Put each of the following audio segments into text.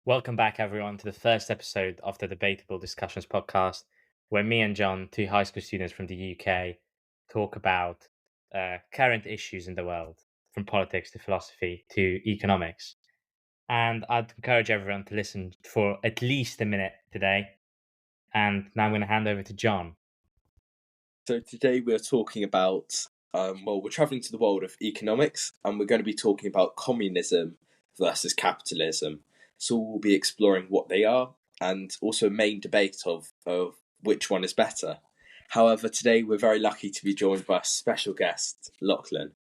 Welcome back, everyone, to the first episode of the Debatable Discussions podcast, where me and John, two high school students from the UK, talk about current issues in the world, from politics to philosophy to economics. And I'd encourage everyone to listen for at least a minute today. And now I'm going to hand over to John. So today we're talking about, we're traveling to the world of economics, and we're going to be talking about communism versus capitalism. So we'll be exploring what they are, and also a main debate of which one is better. However, today we're very lucky to be joined by a special guest, Lochlan.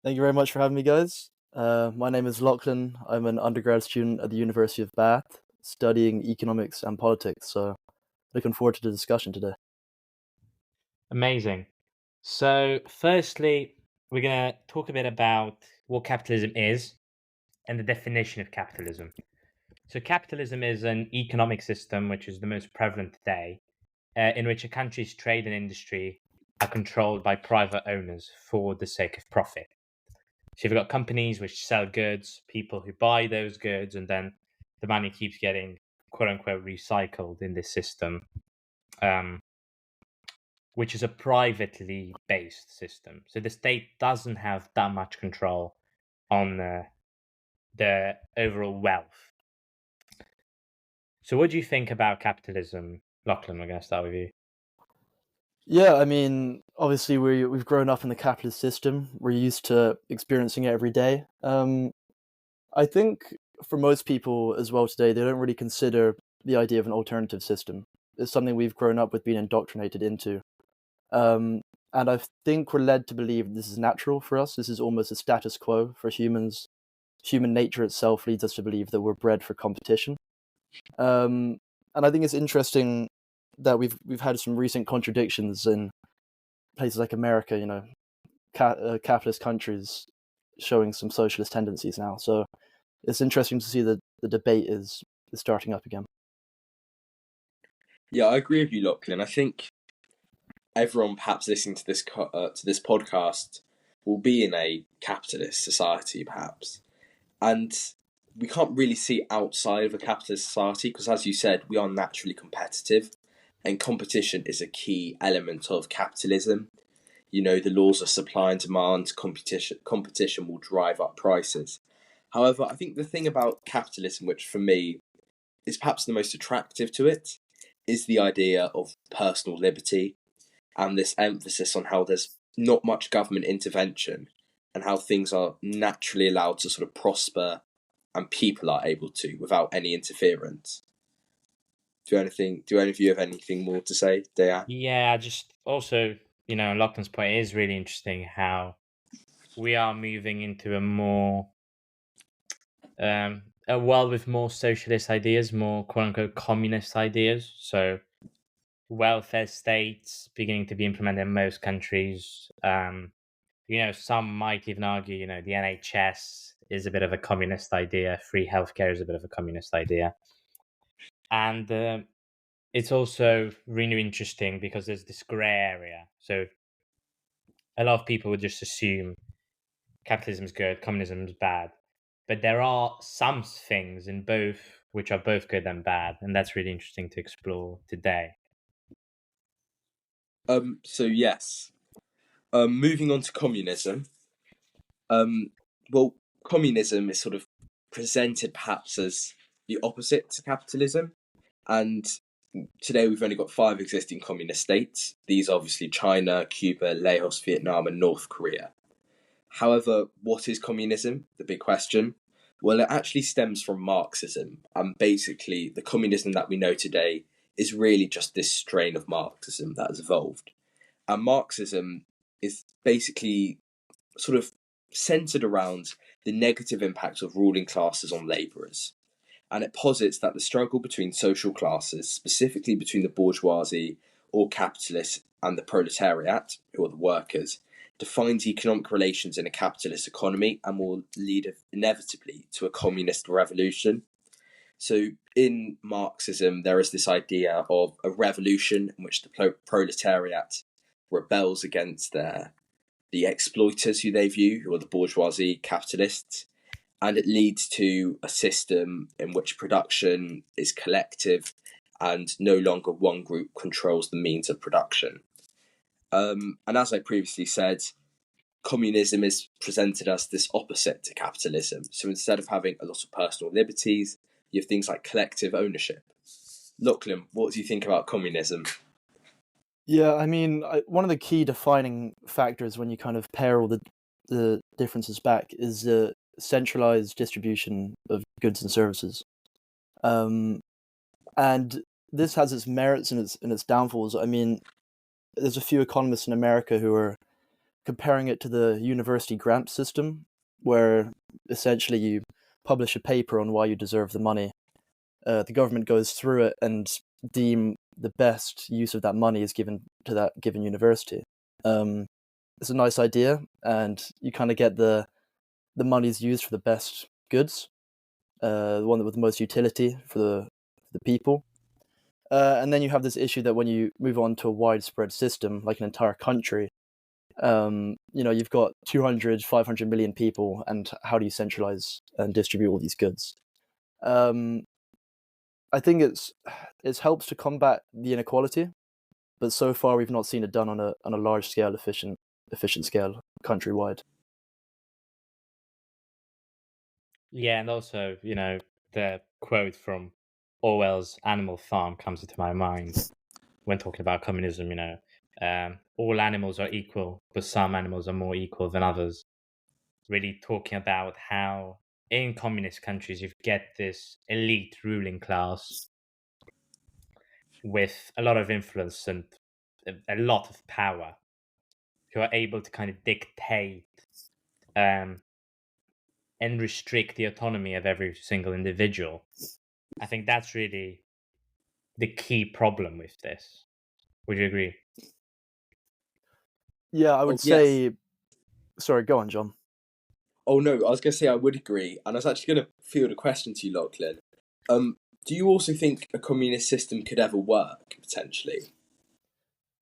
Thank you very much for having me, guys. My name is Lochlan. I'm an undergrad student at the University of Bath, studying economics and politics, so looking forward to the discussion today. Amazing. So, firstly, we're going to talk a bit about what capitalism is and the definition of capitalism. So, capitalism is an economic system which is the most prevalent today, in which a country's trade and industry are controlled by private owners for the sake of profit. So, you've got companies which sell goods, people who buy those goods, and then the money keeps getting quote unquote recycled in this system, which is a privately based system. So, the state doesn't have that much control on the overall wealth. So what do you think about capitalism? Lochlan, we're going to start with you. Yeah, I mean, obviously we've grown up in the capitalist system. We're used to experiencing it every day. I think for most people as well today, they don't really consider the idea of an alternative system. It's something we've grown up with being indoctrinated into. And I think we're led to believe this is natural for us. This is almost a status quo for humans. Human nature itself leads us to believe that we're bred for competition. And I think it's interesting that we've had some recent contradictions in places like America, capitalist countries showing some socialist tendencies now. So it's interesting to see that the debate is starting up again. Yeah, I agree with you, Lochlan. I think everyone perhaps listening to this podcast will be in a capitalist society, perhaps, and we can't really see outside of a capitalist society because, as you said, we are naturally competitive, and competition is a key element of capitalism. You know, the laws of supply and demand, competition will drive up prices. However, I think the thing about capitalism, which for me is perhaps the most attractive to it, is the idea of personal liberty and this emphasis on how there's not much government intervention and how things are naturally allowed to sort of prosper and people are able to without any interference. Do any of you have anything more to say, Deanne? Yeah, just also, Lochlan's point is really interesting how we are moving into a world with more socialist ideas, more quote unquote communist ideas. So welfare states beginning to be implemented in most countries. Some might even argue, the NHS is a bit of a communist idea. Free healthcare is a bit of a communist idea. And it's also really interesting because there's this gray area. So a lot of people would just assume capitalism is good, communism is bad. But there are some things in both which are both good and bad. And that's really interesting to explore today. So yes. Moving on to communism. Communism is sort of presented perhaps as the opposite to capitalism, and today we've only got 5 existing communist states. These are obviously China, Cuba, Laos, Vietnam, and North Korea. However, what is communism? The big question. Well, it actually stems from Marxism, and basically the communism that we know today is really just this strain of Marxism that has evolved. And Marxism is basically sort of centered around the negative impact of ruling classes on labourers. And it posits that the struggle between social classes, specifically between the bourgeoisie or capitalists and the proletariat, who are the workers, defines economic relations in a capitalist economy and will lead inevitably to a communist revolution. So in Marxism, there is this idea of a revolution in which the proletariat rebels against the exploiters who they view, who are the bourgeoisie capitalists, and it leads to a system in which production is collective and no longer one group controls the means of production. And as I previously said, communism is presented as this opposite to capitalism. So instead of having a lot of personal liberties, you have things like collective ownership. Lochlan, what do you think about communism? Yeah, I mean, one of the key defining factors when you kind of pare all the differences back is the centralized distribution of goods and services. And this has its merits and its downfalls. I mean, there's a few economists in America who are comparing it to the university grant system, where essentially you publish a paper on why you deserve the money. The government goes through it and deem the best use of that money is given to that given university. It's a nice idea, and you kind of get the money's used for the best goods, the one with the most utility for the people. And then you have this issue that when you move on to a widespread system, like an entire country, you've got 200, 500 million people, and how do you centralize and distribute all these goods? I think it helps to combat the inequality, but so far we've not seen it done on a large scale, efficient scale, countrywide. Yeah, and also, the quote from Orwell's Animal Farm comes into my mind when talking about communism. All animals are equal, but some animals are more equal than others. Really talking about how in communist countries you get this elite ruling class with a lot of influence and a lot of power, who are able to kind of dictate um, and restrict the autonomy of every single individual. I think that's really the key problem with this. Would you agree? Yeah, I would Oh, yes. say. Sorry, go on, John. Oh, no, I was going to say I would agree. And I was actually going to field a question to you, Lochlan. Do you also think a communist system could ever work, potentially?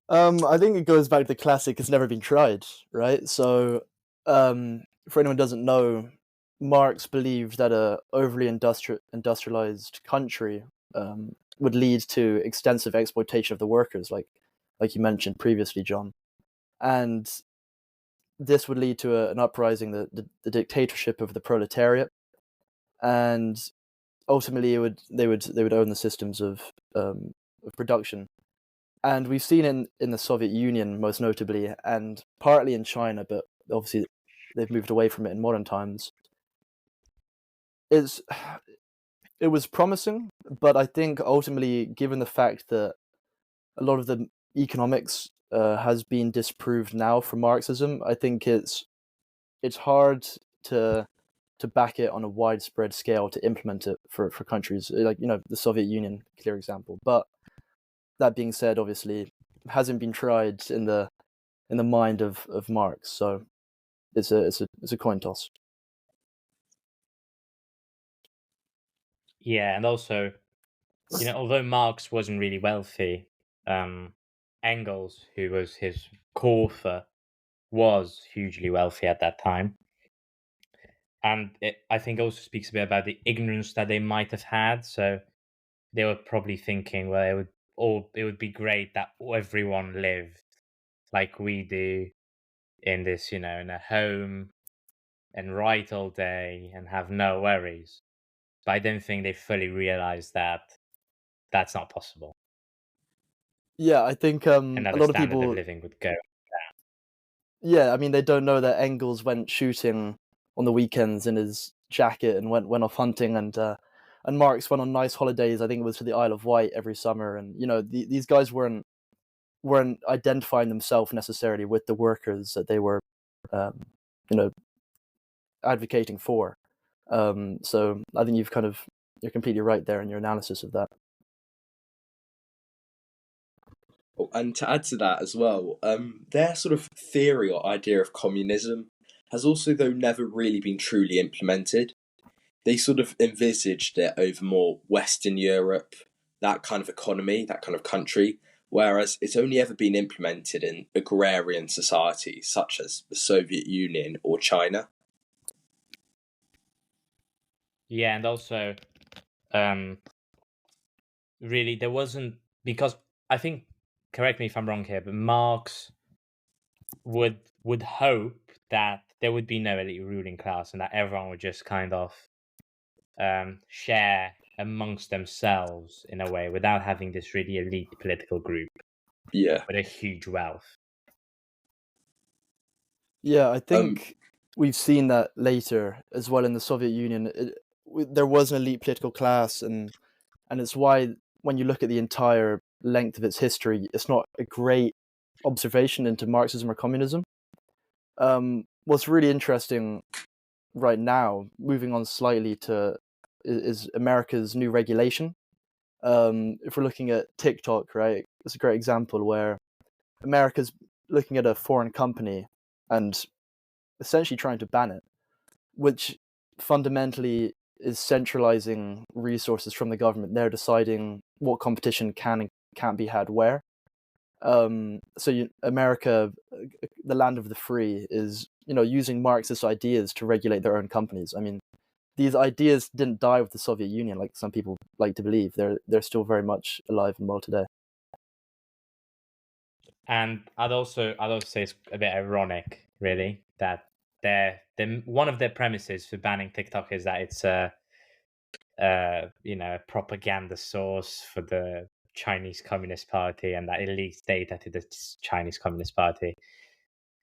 I think it goes back to the classic. It's never been tried, right? So, for anyone who doesn't know, Marx believed that a overly industrialized country would lead to extensive exploitation of the workers, like you mentioned previously, John, and this would lead to an uprising, the dictatorship of the proletariat, and ultimately they would own the systems of production. And we've seen in the Soviet Union, most notably, and partly in China, but obviously they've moved away from it in modern times. It's it was promising, but I think ultimately, given the fact that a lot of the economics has been disproved now for Marxism, I think it's hard to back it on a widespread scale to implement it for countries like the Soviet Union, clear example. But that being said, obviously, it hasn't been tried in the mind of Marx, so it's a coin toss. Yeah, and also, although Marx wasn't really wealthy, Engels, who was his co-author, was hugely wealthy at that time. And I think also speaks a bit about the ignorance that they might have had. So they were probably thinking, well, it would be great that everyone lived like we do in this, in a home and write all day and have no worries. But I don't think they fully realized that that's not possible, Yeah, I think and that a the lot of standard of people. living would go. Yeah, I mean they don't know that Engels went shooting on the weekends in his jacket and went off hunting, and Marx went on nice holidays. I think it was to the Isle of Wight every summer, and these guys weren't identifying themselves necessarily with the workers that they were, um, you know, advocating for. So I think you're completely right there in your analysis of that. Oh, and to add to that as well, their sort of theory or idea of communism has also, though, never really been truly implemented. They sort of envisaged it over more Western Europe, that kind of economy, that kind of country, whereas it's only ever been implemented in agrarian societies such as the Soviet Union or China. Yeah, and also, um, really, there wasn't, because I think, correct me if I'm wrong here, but Marx would hope that there would be no elite ruling class and that everyone would just kind of share amongst themselves in a way without having this really elite political group Yeah. with a huge wealth. Yeah, I think we've seen that later as well in the Soviet Union. There was an elite political class, and it's why when you look at the entire length of its history, it's not a great observation into Marxism or communism. What's really interesting right now, moving on slightly to, is America's new regulation. If we're looking at TikTok, right, it's a great example where America's looking at a foreign company and essentially trying to ban it, which fundamentally is centralizing resources from the government. They're deciding what competition can and can't be had where. America, the land of the free, is using Marxist ideas to regulate their own companies. I mean, these ideas didn't die with the Soviet Union, like some people like to believe. They're still very much alive and well today. And I'd also say it's a bit ironic, really, that one of their premises for banning TikTok is that it's a propaganda source for the Chinese Communist Party, and that it leaks data to the Chinese Communist Party,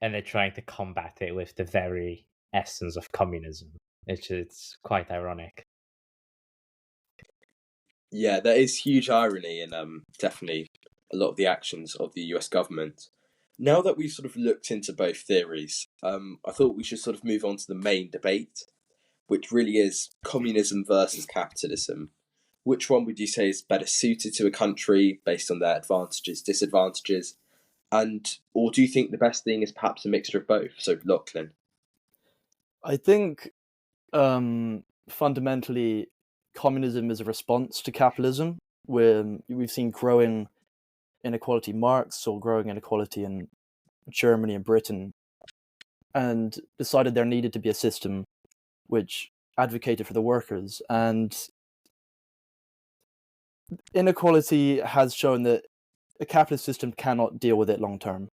and they're trying to combat it with the very essence of communism. It's quite ironic. Yeah, there is huge irony in definitely a lot of the actions of the US government. Now that we've sort of looked into both theories, I thought we should sort of move on to the main debate, which really is communism versus capitalism. Which one would you say is better suited to a country based on their advantages, disadvantages, or do you think the best thing is perhaps a mixture of both? So, Lochlan. I think fundamentally communism is a response to capitalism, where we've seen growing inequality. Marx saw growing inequality in Germany and Britain, and decided there needed to be a system which advocated for the workers. And inequality has shown that a capitalist system cannot deal with it long term.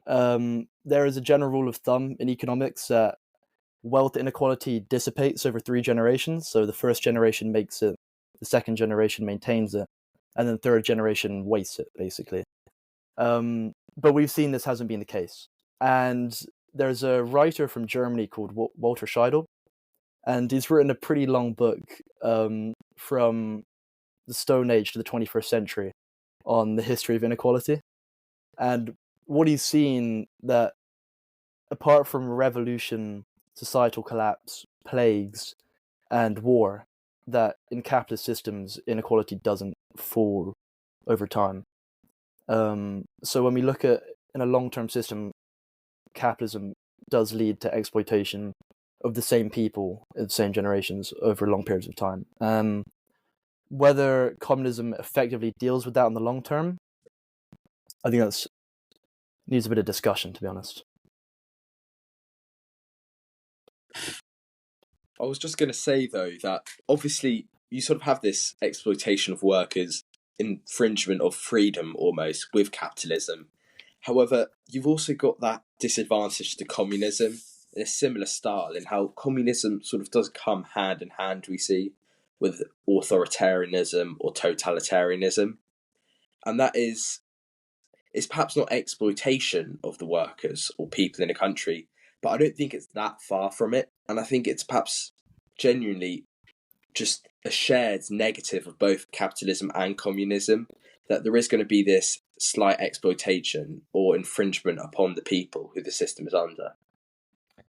There is a general rule of thumb in economics that wealth inequality dissipates over 3 generations. So the first generation makes it, the second generation maintains it, and then the third generation wastes it, basically. But we've seen this hasn't been the case. And there's a writer from Germany called Walter Scheidel, and he's written a pretty long book from the Stone Age to the 21st century on the history of inequality. And what he's seen, that apart from revolution, societal collapse, plagues, and war, that in capitalist systems, inequality doesn't fall over time. So when we look at, in a long-term system, capitalism does lead to exploitation of the same people in the same generations over long periods of time. Whether communism effectively deals with that in the long term, I think that's needs a bit of discussion, to be honest. I was just going to say, though, that obviously you sort of have this exploitation of workers, infringement of freedom almost with capitalism. However, you've also got that disadvantage to communism in a similar style, in how communism sort of does come hand in hand, we see, with authoritarianism or totalitarianism. And that is perhaps not exploitation of the workers or people in a country, but I don't think it's that far from it. And I think it's perhaps genuinely just a shared negative of both capitalism and communism, that there is going to be this slight exploitation or infringement upon the people who the system is under.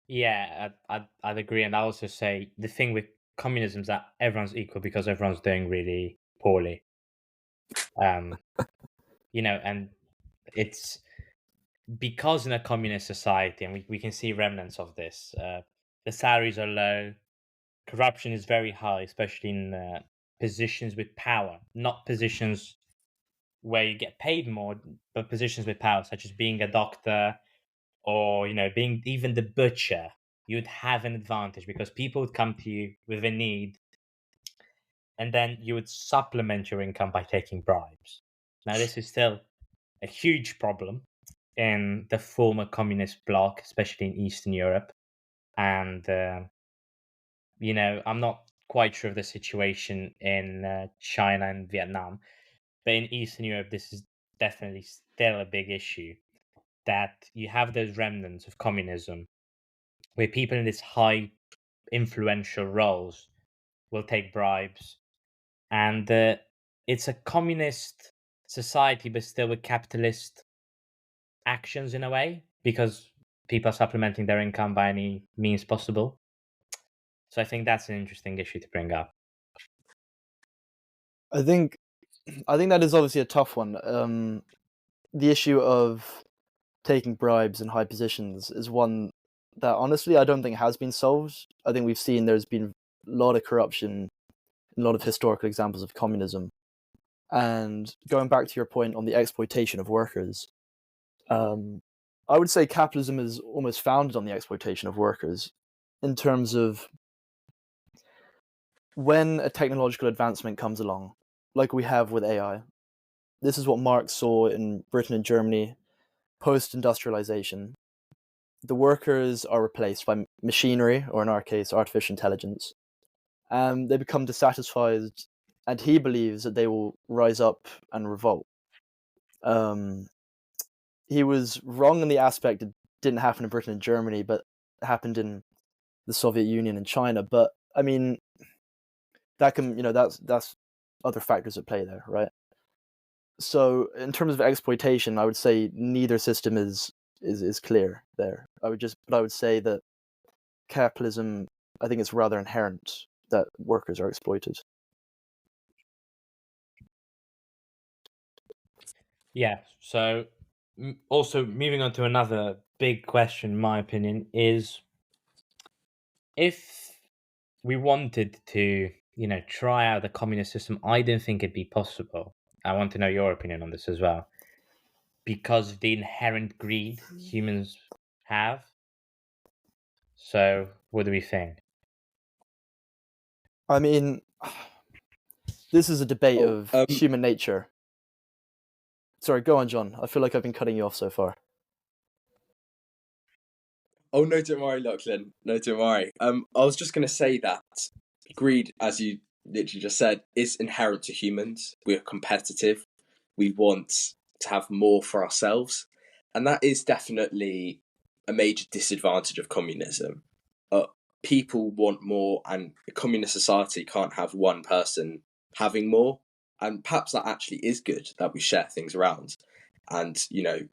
Yeah, I'd agree, and I also say the thing with communism is that everyone's equal because everyone's doing really poorly. And it's because in a communist society, and we can see remnants of this. The salaries are low, corruption is very high, especially in positions with power, not positions where you get paid more, but positions with power, such as being a doctor or being even the butcher. you'd have an advantage because people would come to you with a need, and then you would supplement your income by taking bribes. Now, this is still a huge problem in the former communist bloc, especially in Eastern Europe. And, I'm not quite sure of the situation in China and Vietnam, but in Eastern Europe, this is definitely still a big issue, that you have those remnants of communism where people in these high influential roles will take bribes. And it's a communist society, but still with capitalist actions in a way, because people are supplementing their income by any means possible. So I think that's an interesting issue to bring up. I think that is obviously a tough one. The issue of taking bribes in high positions is one that honestly I don't think has been solved. I think we've seen there's been a lot of corruption, a lot of historical examples of communism. And going back to your point on the exploitation of workers, I would say capitalism is almost founded on the exploitation of workers in terms of when a technological advancement comes along, like we have with AI. This is what Marx saw in Britain and Germany post-industrialization. The workers are replaced by machinery, or in our case, artificial intelligence. They become dissatisfied, and he believes that they will rise up and revolt. He was wrong in the aspect it didn't happen in Britain and Germany, but it happened in the Soviet Union and China. But I mean, that can, that's other factors at play there, right? So in terms of exploitation, I would say neither system is clear there. I would say that capitalism, I think it's rather inherent that workers are exploited. Yeah. So also moving on to another big question, in my opinion, is if we wanted to, try out the communist system, I don't think it'd be possible. I want to know your opinion on this as well. Because of the inherent greed humans have. So, what do we think? I mean, this is a debate of human nature. Sorry, go on, John. I feel like I've been cutting you off so far. Oh no, don't worry, Lochlan. No, don't worry. I was just going to say that greed, as you literally just said, is inherent to humans. We're competitive. We want to have more for ourselves, and that is definitely a major disadvantage of communism. People want more, and a communist society can't have one person having more. And perhaps that actually is good that we share things around, and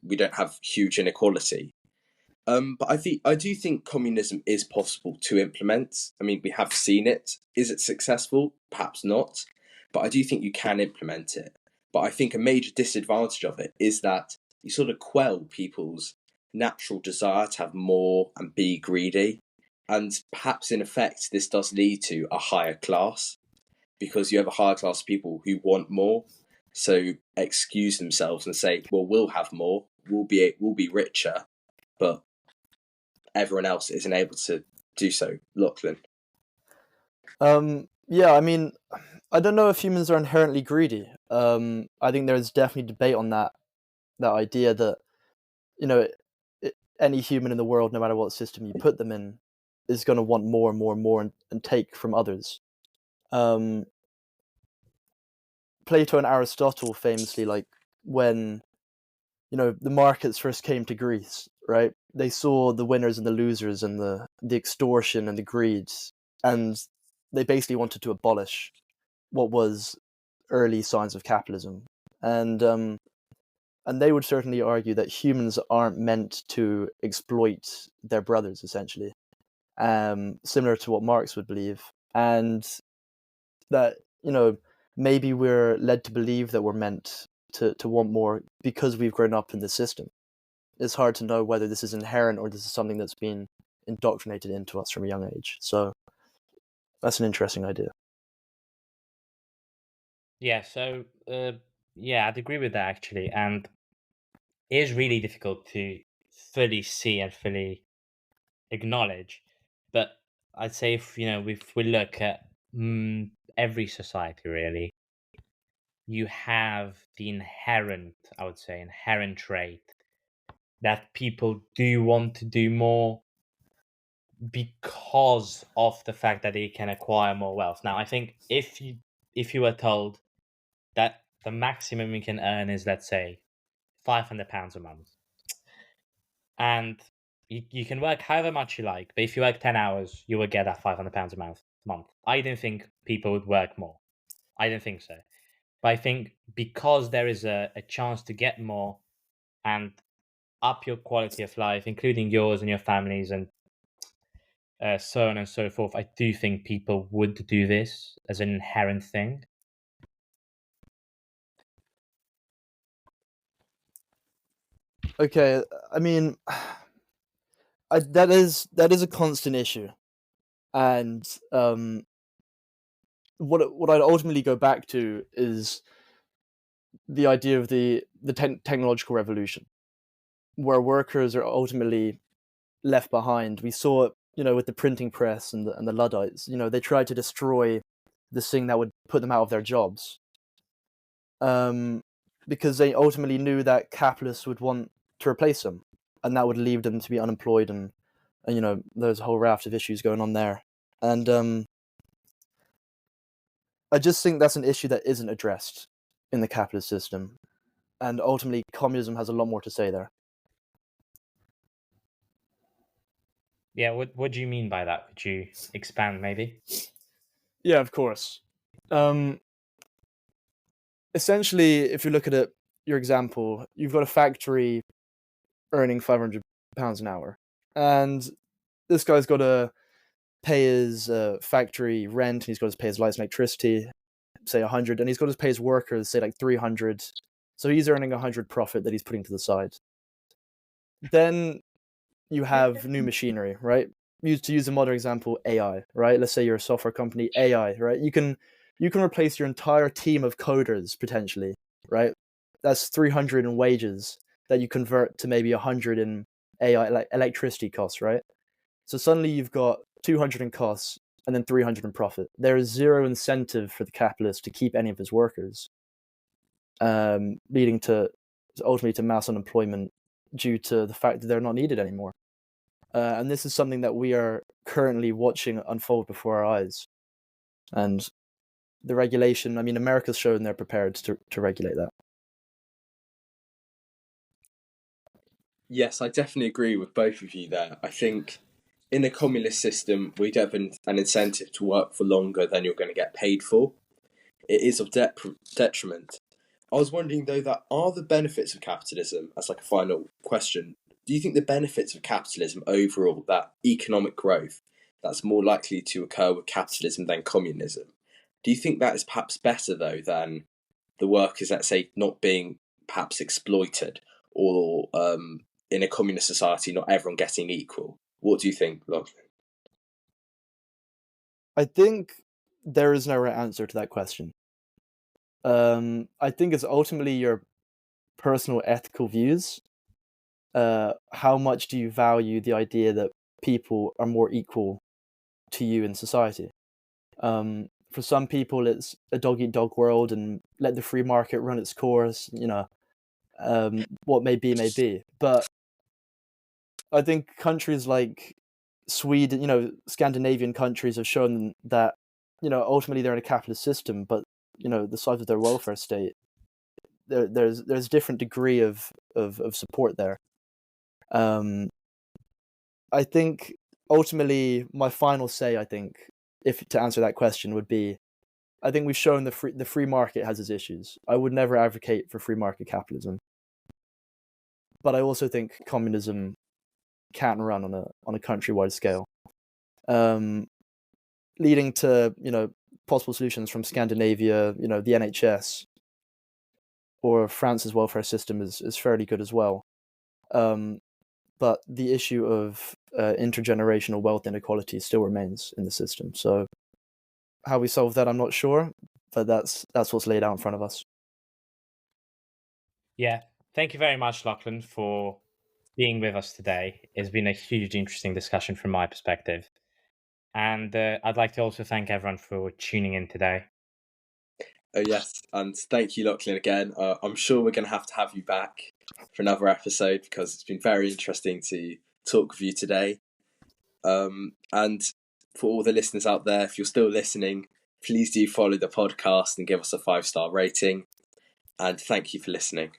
we don't have huge inequality. But I do think communism is possible to implement. I mean, we have seen it. Is it successful? Perhaps not. But I do think you can implement it. But I think a major disadvantage of it is that you sort of quell people's natural desire to have more and be greedy. And perhaps in effect, this does lead to a higher class because you have a higher class of people who want more. So excuse themselves and say, well, we'll have more. We'll be richer. But everyone else isn't able to do so. Lochlan. Yeah, I mean, I don't know if humans are inherently greedy. I think there's definitely debate on that idea that any human in the world, no matter what system you put them in, is going to want more and more and more and take from others. Plato and Aristotle famously, like when the markets first came to Greece, right? They saw the winners and the losers and the extortion and the greed, and they basically wanted to abolish what was early signs of capitalism. And they would certainly argue that humans aren't meant to exploit their brothers, essentially, similar to what Marx would believe, and that maybe we're led to believe that we're meant to want more because we've grown up in the system. It's hard to know whether this is inherent or this is something that's been indoctrinated into us from a young age. So that's an interesting idea. Yeah, so I'd agree with that actually, and it is really difficult to fully see and fully acknowledge. I'd say if we look at every society, really, you have the inherent trait that people do want to do more because of the fact that they can acquire more wealth. Now, I think if you were told that the maximum you can earn is, let's say, £500 a month, and you can work however much you like, but if you work 10 hours, you will get that £500 a month. I don't think people would work more. I don't think so. But I think because there is a chance to get more and up your quality of life, including yours and your families, and so on and so forth, I do think people would do this as an inherent thing. Okay, I mean, that is a constant issue, and what I'd ultimately go back to is the idea of the technological revolution, where workers are ultimately left behind. We saw it, with the printing press and the Luddites. They tried to destroy this thing that would put them out of their jobs, because they ultimately knew that capitalists would want to replace them, and that would leave them to be unemployed, and there's a whole raft of issues going on there. And I just think that's an issue that isn't addressed in the capitalist system, and ultimately communism has a lot more to say there. Yeah, what do you mean by that? Could you expand, maybe? Yeah, of course. Essentially, if you look at it, your example, you've got a factory earning £500 an hour, and this guy's got to pay his factory rent, and he's got to pay his lights and electricity, say 100, and he's got to pay his workers, say like 300. So he's earning 100 profit that he's putting to the side. Then you have new machinery, right? To use a modern example, AI, right? Let's say you're a software company, AI, right? You can replace your entire team of coders potentially, right? That's 300 in wages that you convert to maybe 100 in AI, like electricity costs, right? So suddenly you've got 200 in costs and then 300 in profit. There is zero incentive for the capitalist to keep any of his workers, leading to ultimately to mass unemployment due to the fact that they're not needed anymore. And this is something that we are currently watching unfold before our eyes. And the regulation, I mean, America's shown they're prepared to regulate that. Yes, I definitely agree with both of you there. I think in a communist system, we'd have an incentive to work for longer than you're going to get paid for. It is of detriment. I was wondering though, that are the benefits of capitalism, as like a final question, do you think the benefits of capitalism overall, that economic growth, that's more likely to occur with capitalism than communism? Do you think that is perhaps better though than the workers, let's say, not being perhaps exploited, or in a communist society, not everyone getting equal? What do you think, Lochlan? I think there is no right answer to that question. I think it's ultimately your personal ethical views. How much do you value the idea that people are more equal to you in society? For some people, it's a dog eat dog world and let the free market run its course. What may be, may be. But I think countries like Sweden, Scandinavian countries have shown that, ultimately they're in a capitalist system, but the size of their welfare state, there's a different degree of support there. I think ultimately my final say, I think, if to answer that question, would be, I think we've shown the free market has its issues. I would never advocate for free market capitalism, but I also think communism can't run on a countrywide scale, leading to possible solutions from Scandinavia. The NHS or France's welfare system is fairly good as well. But the issue of intergenerational wealth inequality still remains in the system. So how we solve that, I'm not sure, but that's what's laid out in front of us. Yeah, thank you very much, Lochlan, for being with us today. It's been a hugely interesting discussion from my perspective. And I'd like to also thank everyone for tuning in today. Oh yes, and thank you, Lochlan, again. I'm sure we're going to have you back for another episode because it's been very interesting to talk with you today. And for all the listeners out there, if you're still listening, please do follow the podcast and give us a 5-star rating. And thank you for listening.